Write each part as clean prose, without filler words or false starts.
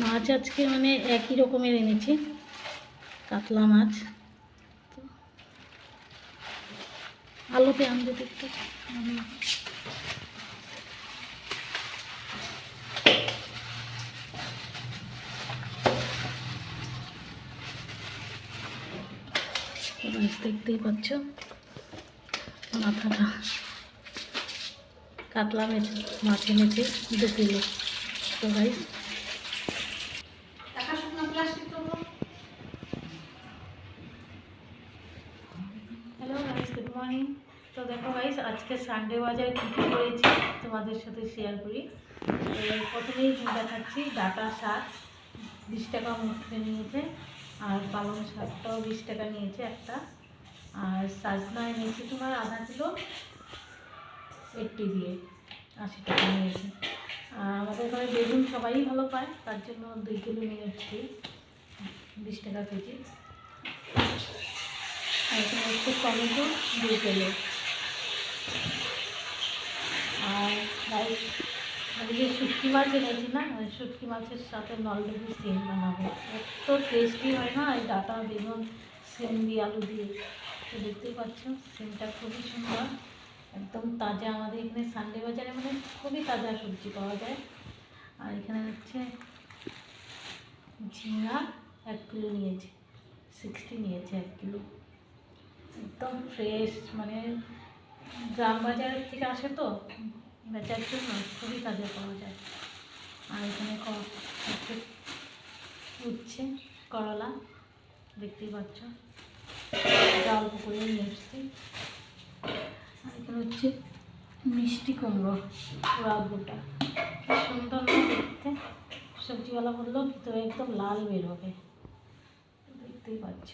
মাছ আজকে মানে একই রকমের এনেছি, কাতলা মাছ। তো আলুতে আনতে দেখতে দেখতেই পাচ্ছ মাথাটা। কাতলা মাছ এনেছে 2 কিলো। তো ভাই হ্যালো গাইস, গুড মর্নিং। তো দেখো গাইস, আজকে সানডে বাজার কী কী করেছি তোমাদের সাথে শেয়ার করি। প্রথমেই দেখাচ্ছি ডাটা শাক 20 টাকা মুঠে নিয়েছে, আর পালং শাকটাও 20 টাকা নিয়েছে একটা, আর সাজনা এনেছি তোমার আধা কিলো 80 দিয়ে, 80 টাকা নিয়েছে। আর আমাদের ঘরে বেগুন সবাই ভালো পায়, তার জন্য 2 কিলো নিয়ে এসেছি 20 টাকা কেজি। আর এখানে হচ্ছে টমেটো 2 কিলো। আর আমি যে শুটকি মাছ এনেছি না, ওই শুটকি মাছের সাথে নলডুবি সিম বানাবো। এত টেস্টি হয় না এই ডাটা বেগুন সিম দিয়ে আলু দিয়ে। তো দেখতেই পাচ্ছ সিমটা খুবই সুন্দর, একদম তাজা। আমাদের এখানে সানডে বাজারে মানে খুবই তাজা সবজি পাওয়া যায়। আর এখানে হচ্ছে ঝিঙা 1 কিলো নিয়েছে, 60 নিয়েছে 1 কিলো, একদম ফ্রেশ, মানে গ্রাম বাজারের থেকে আসে তো বেচার জন্য, খুবই তাজা পাওয়া যায়। আর এখানে উচ্ছে করলা দেখতেই পাচ্ছ, অল্প করে নিয়ে এসছি। আর এখানে হচ্ছে মিষ্টি কুমড়ো পুরা গোটা, কি সুন্দর না দেখতে। সবজিওয়ালা বললো ভিতরে একদম লাল বের হবে, দেখতেই পাচ্ছ।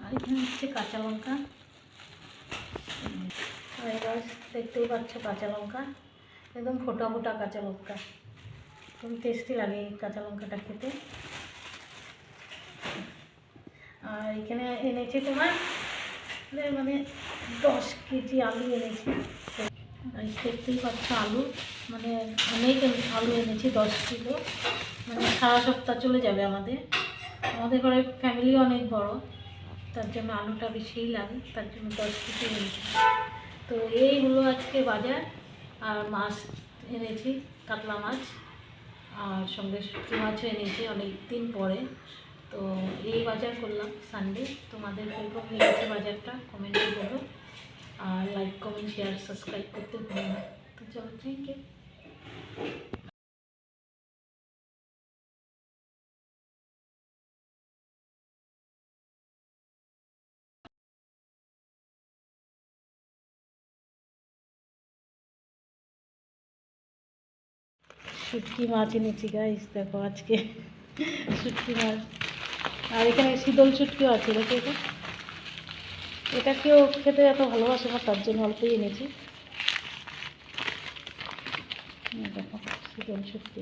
আর এখানে হচ্ছে কাঁচা লঙ্কা, এবার দেখতেই পাচ্ছ কাঁচা লঙ্কা, একদম ফোটা ফোটা কাঁচা লঙ্কা, খুবই টেস্টি লাগে এই কাঁচা লঙ্কাটা খেতে। আর এখানে এনেছি তোমার মানে 10 কেজি আলু এনেছি। দেখতেই পাচ্ছ আলু, মানে অনেক আলু এনেছি 10 কিলো, মানে সারা সপ্তাহ চলে যাবে আমাদের। আমাদের ঘরে ফ্যামিলি অনেক বড়, তার জন্য আলুটা বেশিই লাগে, তার জন্য 10 কেজি এনেছি। তো এই হলো আজকে বাজার। আর মাছ এনেছি কাতলা মাছ, আর সঙ্গে শুটকি মাছও এনেছি অনেক দিন পরে। তো এই বাজার করলাম সানডে। তোমাদের কীরকম লেগেছে বাজারটা কমেন্টে বলো, আর লাইক কমেন্ট শেয়ার সাবস্ক্রাইব করতে ভুলো না। তো চলো, থ্যাংক ইউ। শুটকি মাছ এনেছি গাইস, দেখো আজকে শুটকি মাছ। আর এখানে শীতল শুটকিও আছে, দেখো এটা কেউ খেতে এত ভালোবাসে না, তার জন্য অল্পই এনেছি। দেখো শীতল শুটকি।